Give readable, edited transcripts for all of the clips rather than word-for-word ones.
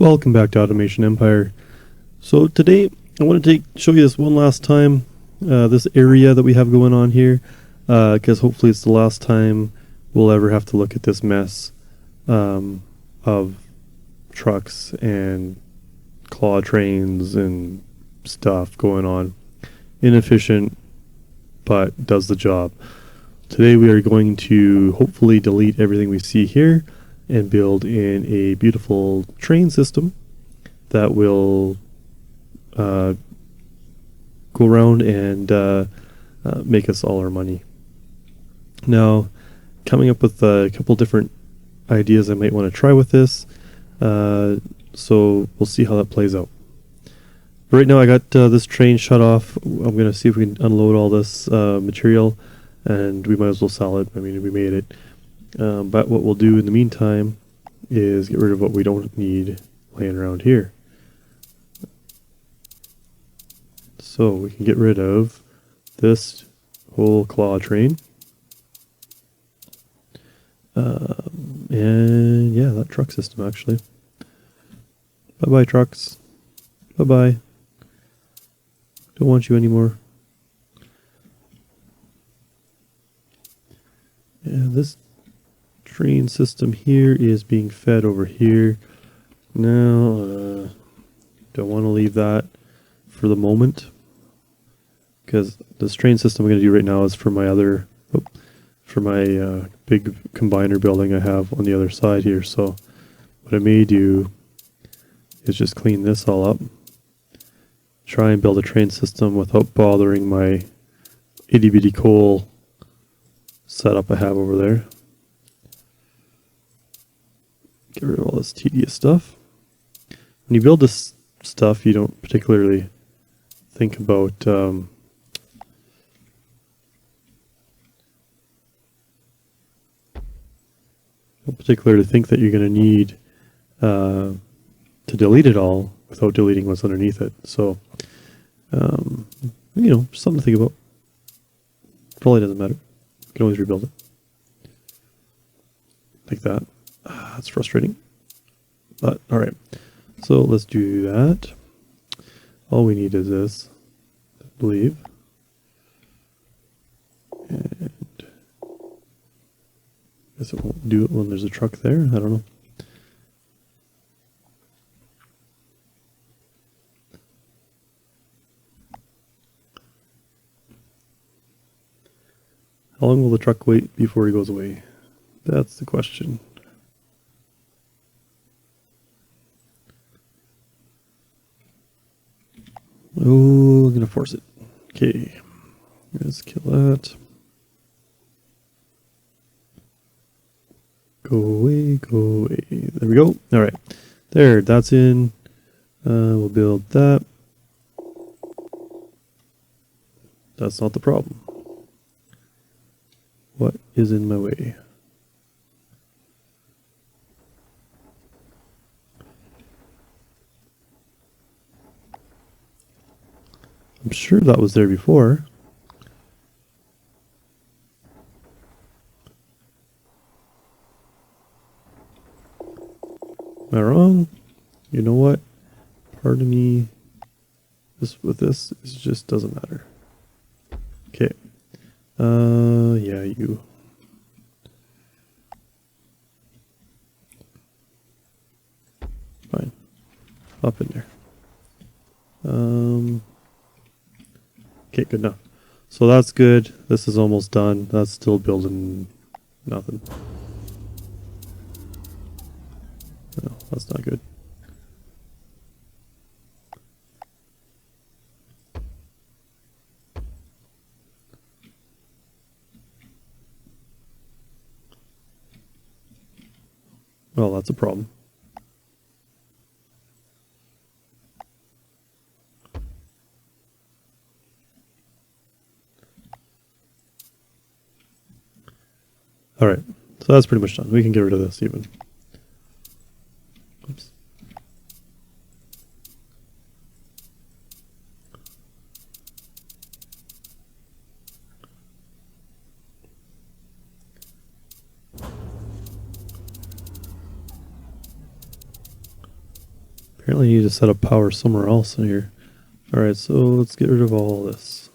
Welcome back to Automation Empire. So today I want to show you this one last time, this area that we have going on here, because hopefully it's the last time we'll ever have to look at this mess of trucks and claw trains and stuff going on. Inefficient, but does the job. Today we are going to hopefully delete everything we see here and build in a beautiful train system that will go around and make us all our money. Now, coming up with a couple different ideas I might want to try with this, so we'll see how that plays out. But right now I got this train shut off. I'm going to see if we can unload all this material, and we might as well sell it. I mean, we made it. But what we'll do in the meantime is get rid of what we don't need laying around here. So we can get rid of this whole claw train. And yeah, that truck system actually. Bye-bye trucks. Bye-bye. Don't want you anymore. Yeah, this train system here is being fed over here. Now, don't want to leave that for the moment, because this train system I'm going to do right now is for my other, for my big combiner building I have on the other side here. So what I may do is just clean this all up, try and build a train system without bothering my itty bitty coal setup I have over there. Get rid of all this tedious stuff. When you build this stuff, you don't particularly think about don't particularly think that you're going to need to delete it all without deleting what's underneath it. So, you know, something to think about. Probably doesn't matter. You can always rebuild it. Like that. That's frustrating. But, alright. So let's do that. All we need is this, I believe. And I guess it won't do it when there's a truck there. I don't know. How long will the truck wait before he goes away? That's the question. Oh, I'm gonna force it. Okay, let's kill that. Go away, go away. There we go. All right, there, that's in. We'll build that. That's not the problem. What is in my way? I'm sure that was there before. Am I wrong? You know what? Part of me, with this, it just doesn't matter. Okay. Yeah, you. Fine. Up in there. Okay, good enough. So that's good. This is almost done. That's still building nothing. No, that's not good. Well, that's a problem. All right, so that's pretty much done. We can get rid of this even. Oops. Apparently you need to set up power somewhere else in here. Alright, so let's get rid of all this.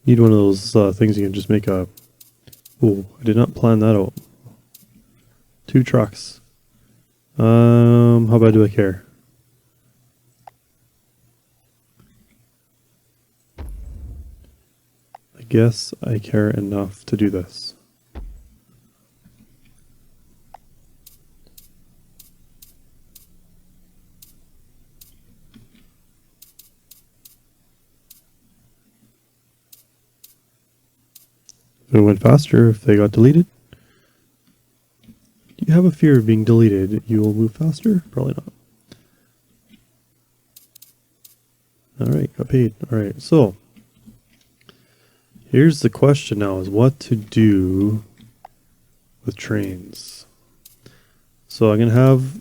Need one of those things you can just make a... Oh, I did not plan that out. 2 trucks. How bad do I care? I guess I care enough to do this. It went faster if they got deleted. Do you have a fear of being deleted? You will move faster? Probably not. Alright, got paid. Alright, so here's the question now, is what to do with trains. So I'm going to have...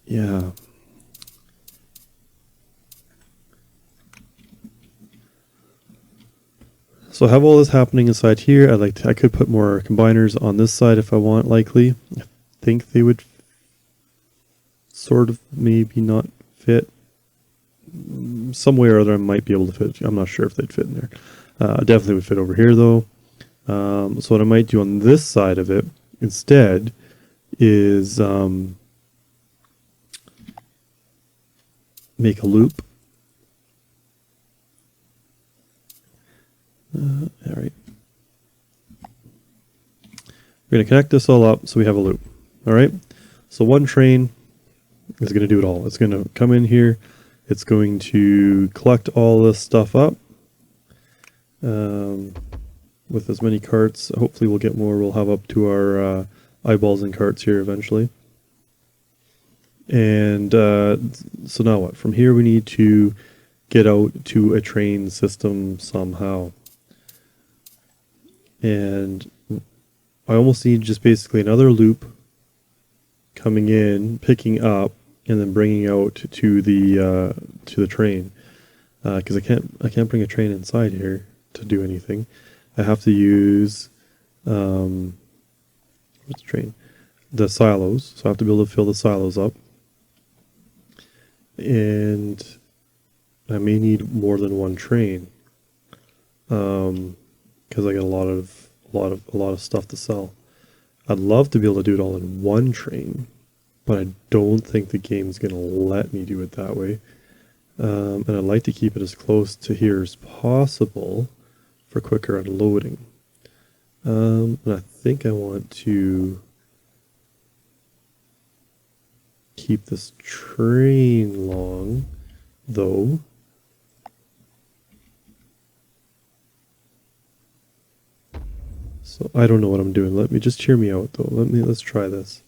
yeah. So I have all this happening inside here. I could put more combiners on this side if I want, likely. I think they would sort of maybe not fit. Some way or other I might be able to fit. I'm not sure if they'd fit in there. Definitely would fit over here though. So what I might do on this side of it instead is make a loop. All right. We're going to connect this all up so we have a loop. All right. So one train is going to do it all. It's going to come in here. It's going to collect all this stuff up with as many carts. Hopefully we'll get more. We'll have up to our eyeballs and carts here eventually. And so now what? From here we need to get out to a train system somehow. And I almost need just basically another loop coming in, picking up, and then bringing out to the train. Because I can't bring a train inside here to do anything. I have to use what's the train? The silos. So I have to be able to fill the silos up. And I may need more than one train. Because I got a lot of stuff to sell. I'd love to be able to do it all in one train, but I don't think the game's going to let me do it that way. And I'd like to keep it as close to here as possible for quicker unloading. And I think I want to keep this train long, though. So I don't know what I'm doing. Let me just hear me out though. Let's try this.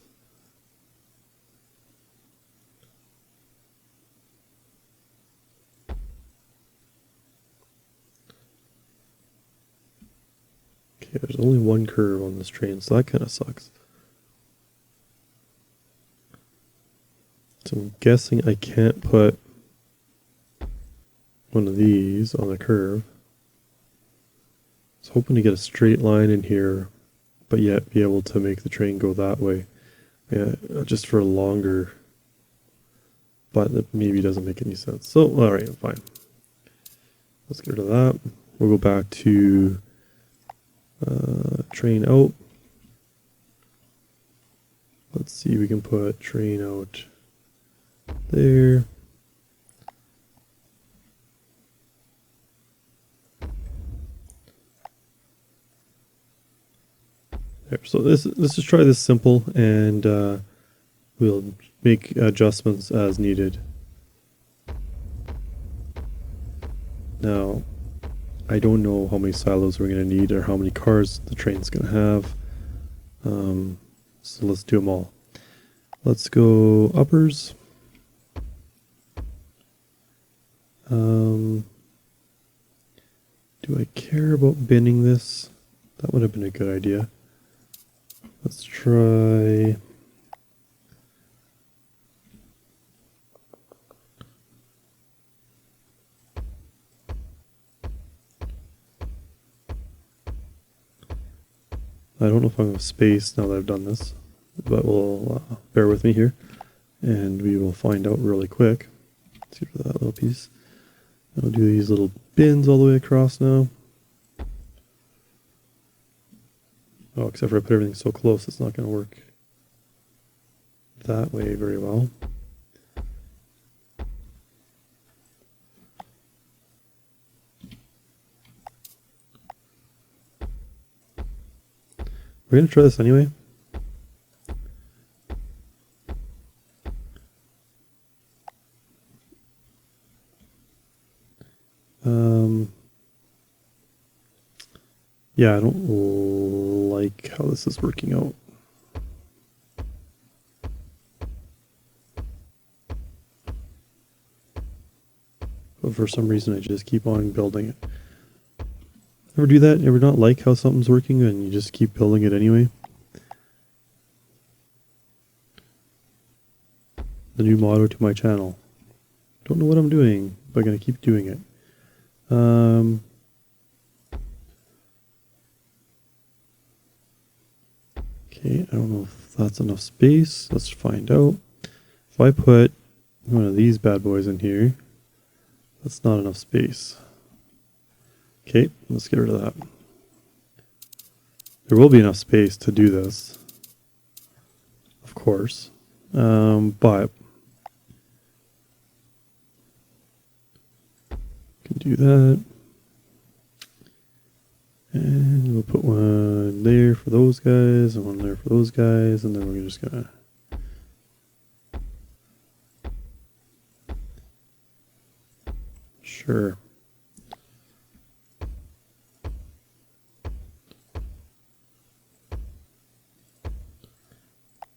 Okay, there's only one curve on this train, so that kind of sucks. So I'm guessing I can't put one of these on the curve. I was hoping to get a straight line in here, but yet be able to make the train go that way. Yeah, just for longer. But that maybe doesn't make any sense. So, alright, fine. Let's get rid of that. We'll go back to train out. Let's see, we can put train out there. There. So let's just try this simple, and we'll make adjustments as needed. Now, I don't know how many silos we're going to need or how many cars the train's going to have. So let's do them all. Let's go uppers. Do I care about binning this? That would have been a good idea. Let's try... I don't know if I'm going to have space now that I've done this. but we'll bear with me here, and we will find out really quick. Let's see for that little piece. I'll do these little bins all the way across now. Oh, except for I put everything so close, it's not going to work that way very well. We're going to try this anyway. Yeah, I don't like how this is working out. But for some reason I just keep on building it. Ever do that? Ever not like how something's working and you just keep building it anyway? The new motto to my channel. Don't know what I'm doing, but I'm going to keep doing it. Okay, I don't know if that's enough space. Let's find out. If I put one of these bad boys in here, that's not enough space. Okay, let's get rid of that. There will be enough space to do this, of course, but can do that. And we'll put one there for those guys and one there for those guys, and then we're just gonna sure.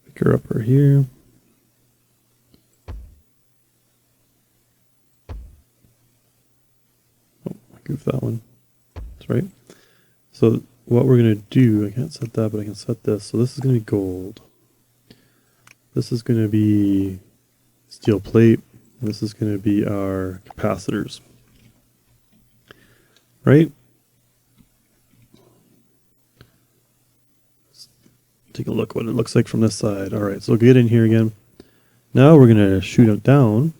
Pick her up right here. Oh, I goofed that one. That's right. So what we're going to do, I can't set that, but I can set this. So this is going to be gold. This is going to be steel plate. This is going to be our capacitors. Right? Let's take a look what it looks like from this side. All right, so get in here again. Now we're going to shoot it down.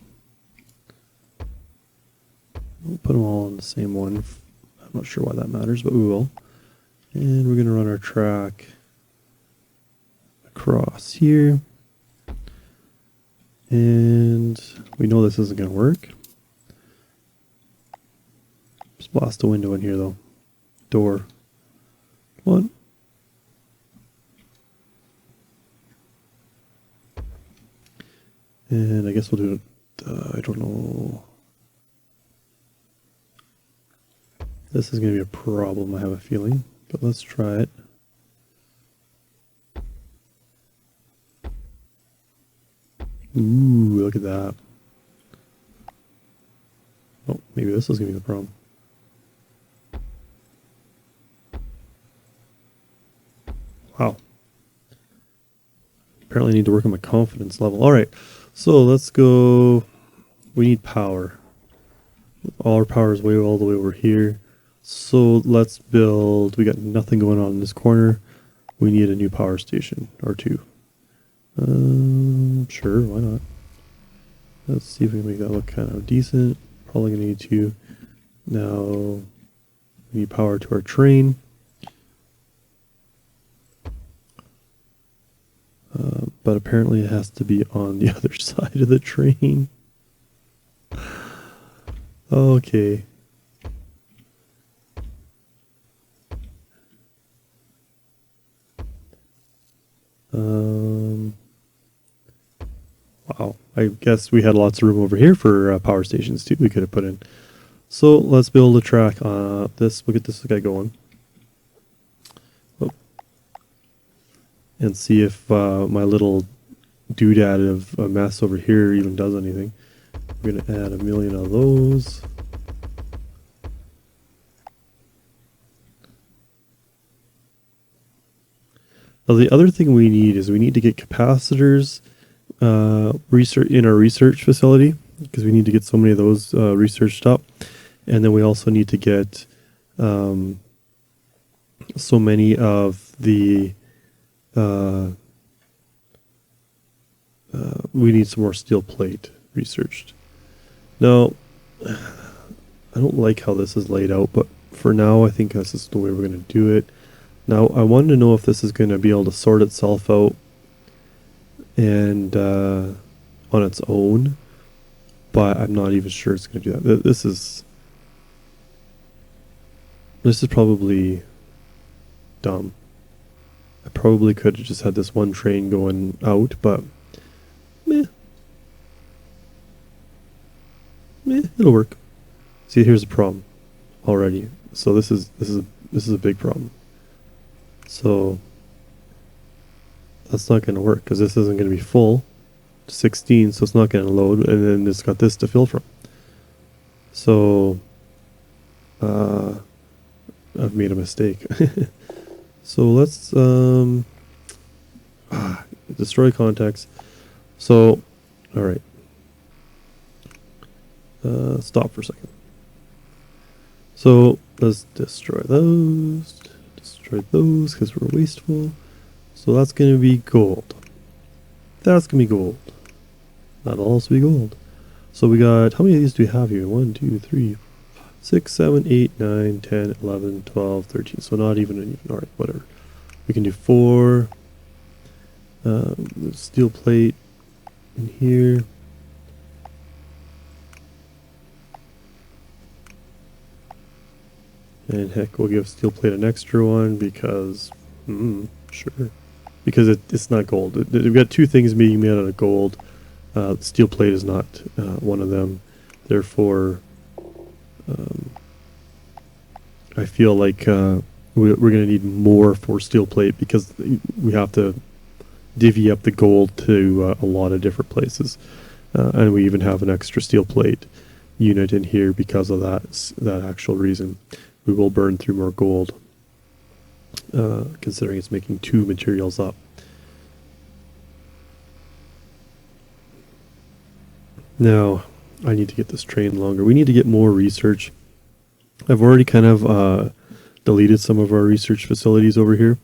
We'll put them all on the same one. I'm not sure why that matters, but we will. And we're going to run our track across here. And we know this isn't going to work. Just blast a window in here though. Door. Come on. And I guess we'll do it, I don't know. This is going to be a problem, I have a feeling. But let's try it. Ooh, look at that. Oh, maybe this is going to be the problem. Wow. Apparently I need to work on my confidence level. Alright, so let's go. We need power. All our power is way all the way over here. So let's build, we got nothing going on in this corner. We need a new power station, or two. Sure, why not? Let's see if we can make that look kind of decent. Probably gonna need to. Now, we need power to our train. But apparently it has to be on the other side of the train. Okay. Wow, I guess we had lots of room over here for power stations too we could have put in. So let's build a track. This, we'll get this guy going. Oh. And see if my little doodad of a mess over here even does anything. We're going to add 1 million of those. Now the other thing we need is we need to get capacitors research in our research facility, because we need to get so many of those researched up. And then we also need to get so many of the we need some more steel plate researched. Now, I don't like how this is laid out, but for now, I think this is the way we're going to do it. Now, I wanted to know if this is going to be able to sort itself out and on its own, but I'm not even sure it's going to do that. This is probably dumb. I probably could have just had this one train going out, but meh, it'll work. See, here's the problem already. So this is a big problem. So that's not going to work because this isn't going to be full. 16, so it's not going to load, and then it's got this to fill from. So I've made a mistake. So let's destroy contacts. So all right, stop for a second. So let's destroy those because we're wasteful. So that's going to be gold. That's going to be gold. That'll also be gold. So we got, how many of these do we have here? 1, 2, 3, 6, 7, 8, 9, 10, 11, 12, 13. So not even, all right, whatever. We can do 4. Steel plate in here. And heck, we'll give steel plate an extra one because, sure. Because it's not gold. We've got 2 things being made out of gold. Steel plate is not one of them. Therefore, I feel like we're going to need more for steel plate because we have to divvy up the gold to a lot of different places. And we even have an extra steel plate unit in here because of that actual reason. We will burn through more gold, considering it's making 2 materials up. Now, I need to get this train longer. We need to get more research. I've already kind of deleted some of our research facilities over here.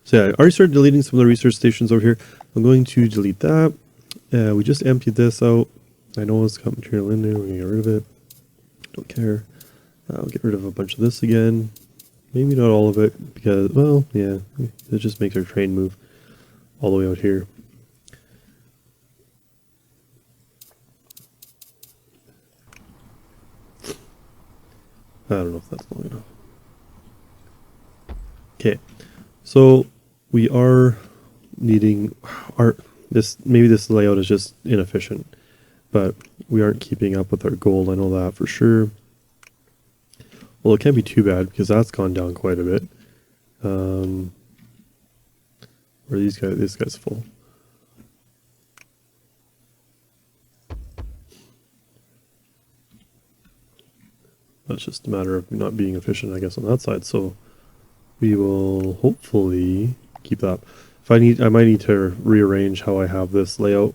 So yeah, I already started deleting some of the research stations over here. I'm going to delete that. We just emptied this out. I know it's got material in there. We're going to get rid of it. Don't care. I'll get rid of a bunch of this again. Maybe not all of it because, well, yeah, it just makes our train move all the way out here. I don't know if that's long enough. Okay, so we are needing maybe this layout is just inefficient, but we aren't keeping up with our gold. I know that for sure. Well, it can't be too bad because that's gone down quite a bit. Where are these guys? This guy's full. That's just a matter of not being efficient, I guess, on that side. So we will hopefully keep that. If I might need to rearrange how I have this layout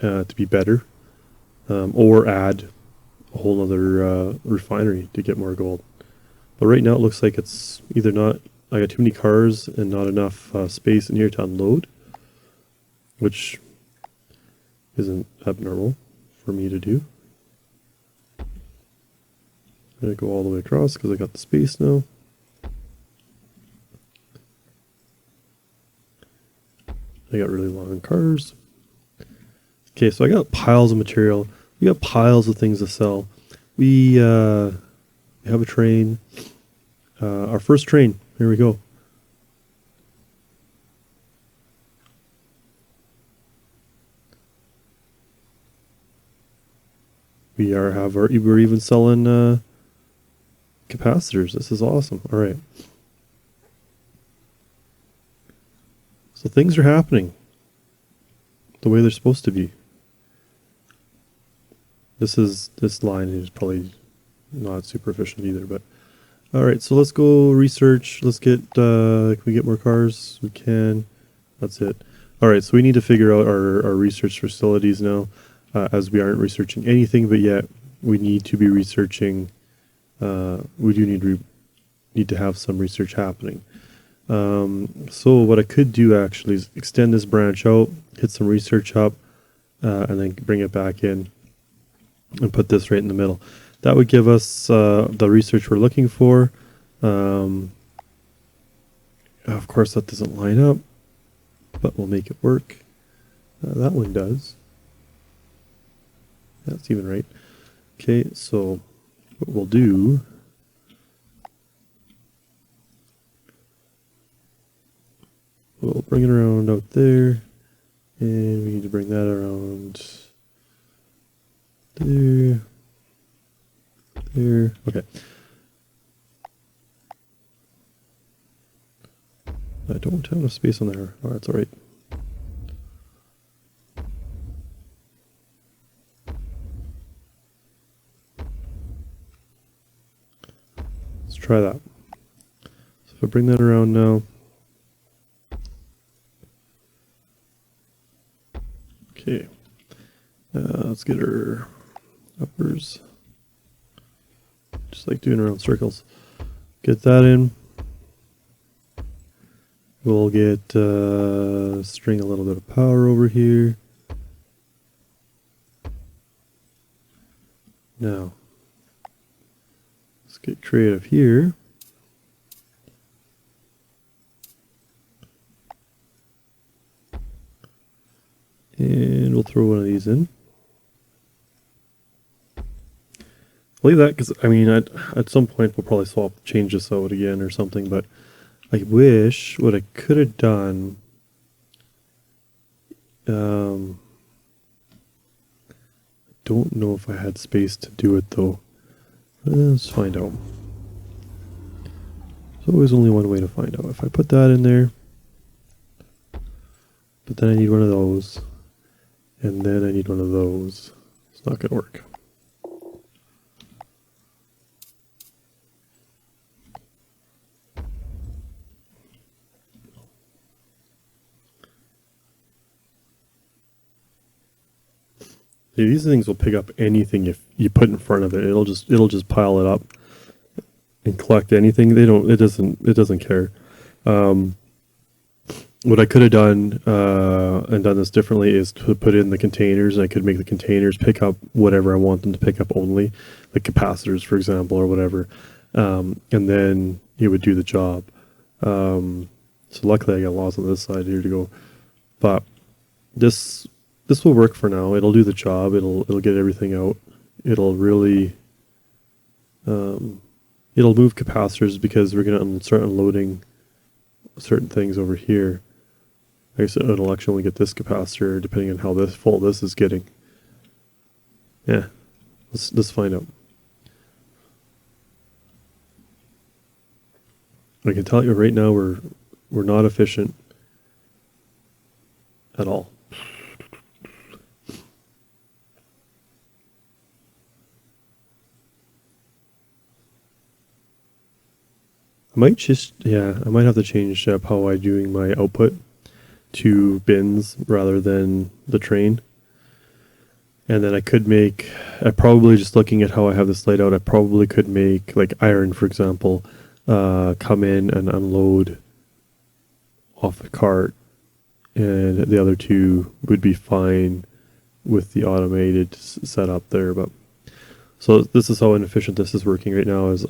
to be better, or add a whole other refinery to get more gold. But right now it looks like it's either not, I got too many cars and not enough space in here to unload, which isn't abnormal for me to do. I'm going to go all the way across because I got the space now. I got really long cars. Okay, so I got piles of material. We got piles of things to sell. We have a train. Our first train. Here we go. We're even selling capacitors. This is awesome. All right. So things are happening the way they're supposed to be. This line is probably not super efficient either, but all right. So let's go research. Let's get can we get more cars? We can. That's it. All right. So we need to figure out our research facilities now, as we aren't researching anything, but yet we need to be researching. We do need need to have some research happening. So what I could do actually is extend this branch out, hit some research up, and then bring it back in and put this right in the middle. That would give us the research we're looking for. Of course, that doesn't line up, but we'll make it work. That one does. That's even right. Okay, so what we'll do, we'll bring it around out there, and we need to bring that around there, there, okay. I don't have enough space on there. Oh, that's all right. Let's try that. So if I bring that around now, okay, let's get our uppers, just like doing around circles. Get that in. We'll get string a little bit of power over here. Now, let's get creative here. And we'll throw one of these in. Leave that because, I mean, at some point we'll probably change this out again or something, but I wish what I could have done, I don't know if I had space to do it though. Let's find out. There's always only one way to find out. If I put that in there, but then I need one of those, and then I need one of those, it's not going to work. These things will pick up anything if you put in front of it. It'll just pile it up and collect anything. It doesn't care. What I could have done and done this differently is to put in the containers, and I could make the containers pick up whatever I want them to pick up only, like capacitors, for example, or whatever. And then it would do the job. So luckily I got lots on this side here to go, but this will work for now. It'll do the job. It'll get everything out. It'll really, it'll move capacitors because we're going to start unloading certain things over here. I guess it'll actually only get this capacitor depending on how full this is getting. Yeah, let's find out. I can tell you right now we're not efficient at all. I might have to change up how I'm doing my output to bins rather than the train. And then I probably just looking at how I have this laid out, I probably could make like iron, for example, come in and unload off the cart, and the other two would be fine with the automated setup there. But so this is how inefficient this is working right now, is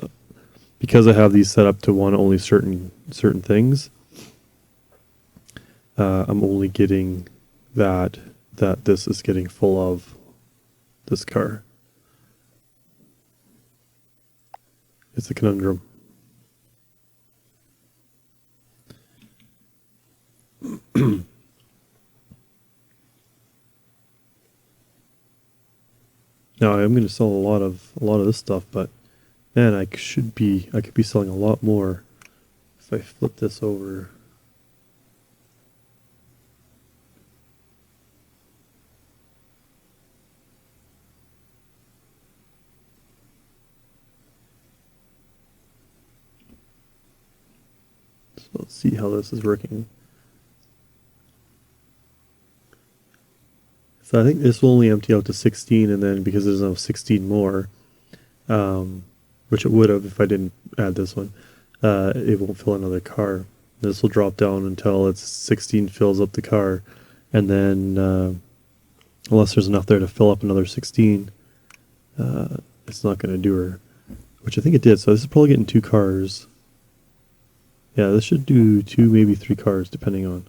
because I have these set up to want only certain things. I'm only getting that this is getting full of this car. It's a conundrum. Now I'm going to sell a lot of this stuff, but man, I could be selling a lot more if I flip this over. So let's see how this is working. So I think this will only empty out to 16, and then because there's now 16 more, which it would have if I didn't add this one, it won't fill another car. This will drop down until it's 16 fills up the car, and then unless there's enough there to fill up another 16, it's not going to do her, which I think it did. So this is probably getting 2 cars. Yeah, this should do 2, maybe 3 cars, depending on.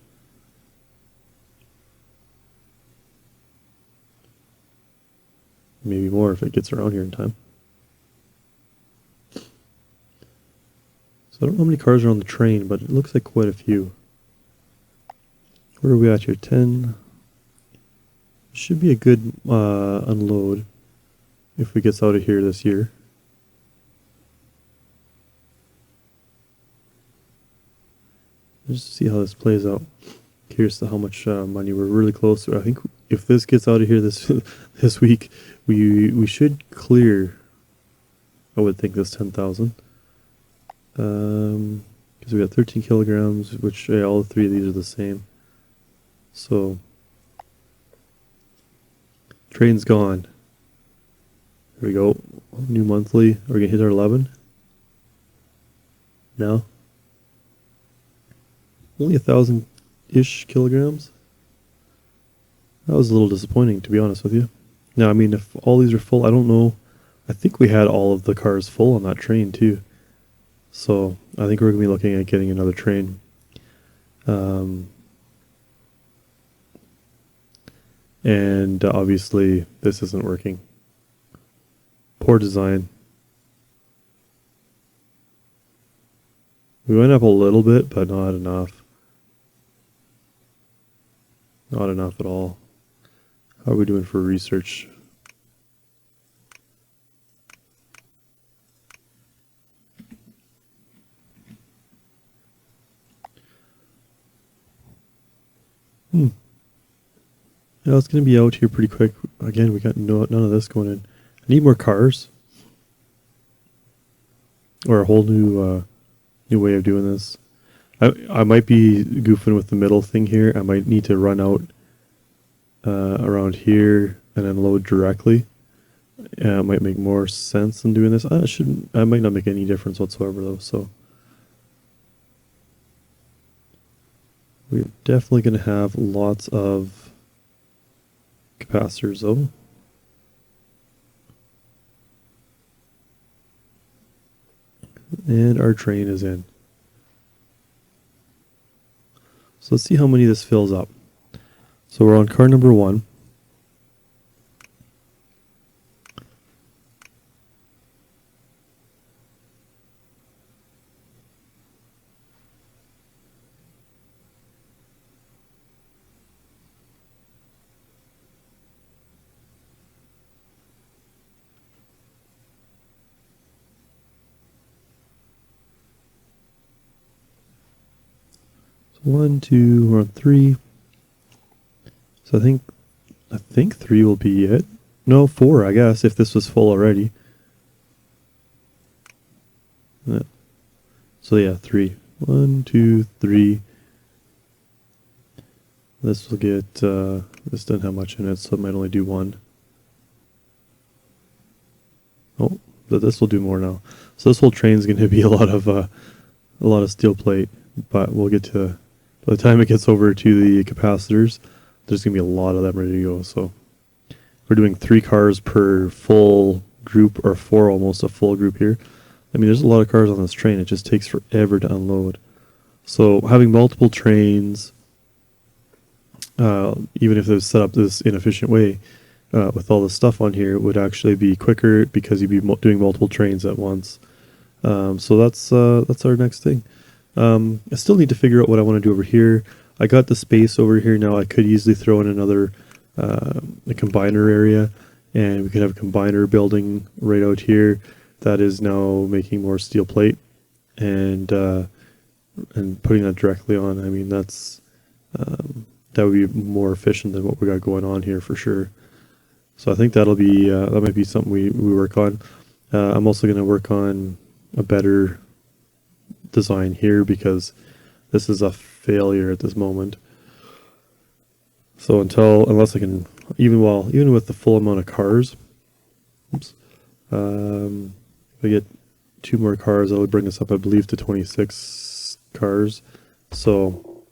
Maybe more if it gets around here in time. So I don't know how many cars are on the train, but it looks like quite a few. Where are we at here? 10. Should be a good unload if we get out of here this year. Just see how this plays out. Curious to how much money we're really close to. I think if this gets out of here this this week, we should clear. I would think this 10,000. Because we got 13 kilograms, which all 3 of these are the same. So train's gone. There we go. New monthly. Are we gonna hit our 11? No. Only 1,000-ish kilograms. That was a little disappointing, to be honest with you. Now, I mean, if all these are full, I don't know. I think we had all of the cars full on that train, too. So, I think we're going to be looking at getting another train. And obviously, this isn't working. Poor design. We went up a little bit, but not enough. Not enough at all. How are we doing for research? Yeah, it's going to be out here pretty quick. Again, we got none of this going in. I need more cars. Or a whole new way of doing this. I might be goofing with the middle thing here. I might need to run out around here and then load directly. It might make more sense than doing this. I might not make any difference whatsoever though. So we're definitely going to have lots of capacitors though. And our train is in. So let's see how many this fills up. So we're on car number 1. So 1, 2, we're on 3. So I think 3 will be it. No, 4, I guess, if this was full already. Yeah. So yeah, 3. 1, 2, 3. This will get, this doesn't have much in it, so it might only do 1. Oh, but this will do more now. So this whole train's going to be a lot of steel plate, but we'll get to, by the time it gets over to the capacitors, there's going to be a lot of them ready to go. So we're doing 3 cars per full group, or 4 almost, a full group here. I mean, there's a lot of cars on this train. It just takes forever to unload. So having multiple trains, even if it was set up this inefficient way, with all the stuff on here, it would actually be quicker because you'd be doing multiple trains at once. So that's our next thing. I still need to figure out what I want to do over here. I got the space over here now. I could easily throw in another a combiner area, and we could have a combiner building right out here that is now making more steel plate, and putting that directly on. I mean, that's that would be more efficient than what we got going on here for sure. So I think that'll be that might be something we work on. I'm also going to work on a better design here because this is a failure at this moment. So unless I can, even with the full amount of cars, if I get 2 more cars. That would bring us up, I believe, to 26 cars. So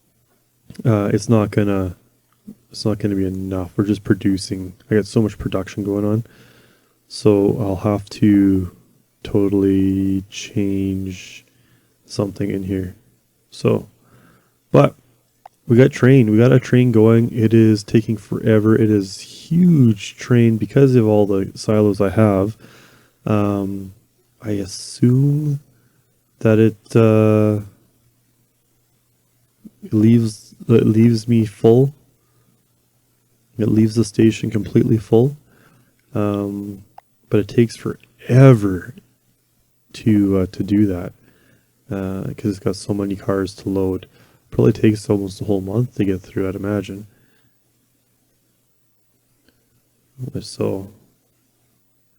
it's not gonna be enough. We're just producing. I got so much production going on, so I'll have to totally change something in here. So, but we got a train going. It is taking forever. It is huge train because of all the silos I have. I assume that it leaves me full. It leaves the station completely full. But it takes forever to do that because it's got so many cars to load. Probably takes almost a whole month to get through, I'd imagine. So,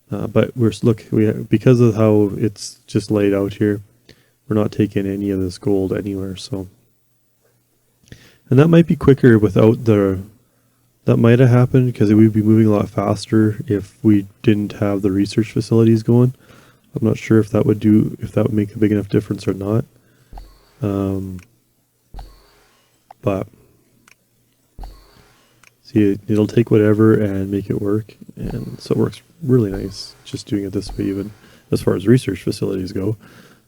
but because of how it's just laid out here, we're not taking any of this gold anywhere. So, and that might be quicker without that might have happened because we'd be moving a lot faster if we didn't have the research facilities going. I'm not sure if that would make a big enough difference or not. But see, it'll take whatever and make it work, and so it works really nice just doing it this way, even as far as research facilities go,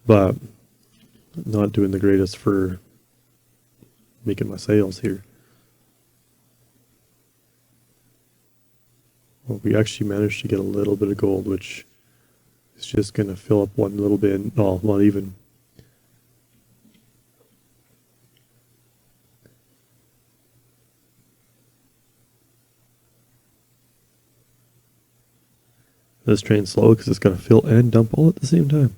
but not doing the greatest for making my sales here. Well, we actually managed to get a little bit of gold, which is just going to fill up one little bin. No, not even. This train's slow because it's going to fill and dump all at the same time.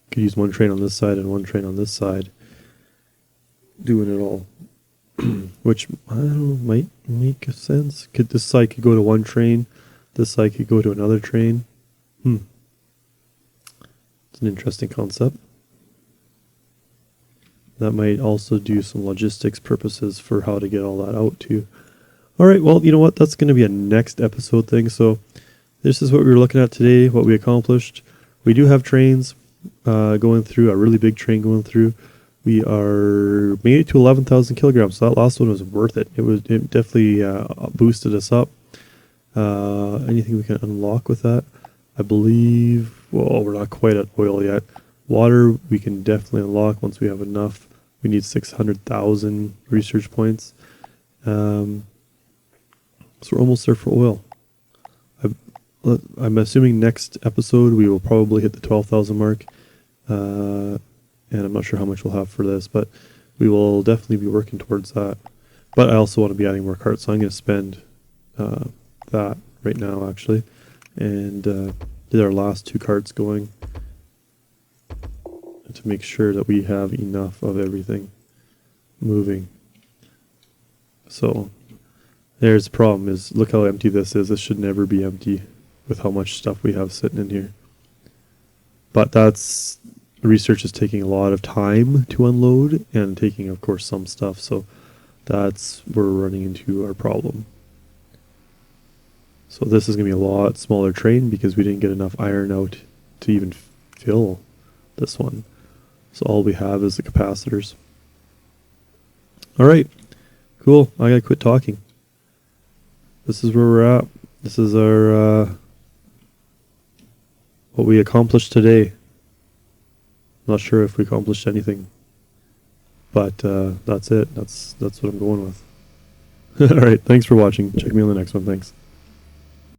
Could use one train on this side and one train on this side, doing it all. Which, I don't know, might make sense. This side could go to one train, this side could go to another train. It's an interesting concept. That might also do some logistics purposes for how to get all that out too. Alright, well, you know what? That's going to be a next episode thing. So this is what we were looking at today, what we accomplished. We do have trains going through, a really big train going through. We made it to 11,000 kilograms. So that last one was worth it. It definitely boosted us up. Anything we can unlock with that? I believe, well, we're not quite at oil yet. Water, we can definitely unlock once we have enough. We need 600,000 research points. So we're almost there for oil. I'm assuming next episode we will probably hit the 12,000 mark. And I'm not sure how much we'll have for this, but we will definitely be working towards that. But I also want to be adding more carts, so I'm going to spend that right now, actually. And get our last 2 carts going to make sure that we have enough of everything moving. So there's the problem is, look how empty this is. This should never be empty with how much stuff we have sitting in here. But research is taking a lot of time to unload and taking, of course, some stuff. So that's where we're running into our problem. So this is going to be a lot smaller train because we didn't get enough iron out to even fill this one. So all we have is the capacitors. All right, cool. I gotta quit talking. This is where we're at. This is our what we accomplished today. Not sure if we accomplished anything, but that's it. That's what I'm going with. All right, thanks for watching. Check me on the next one. Thanks.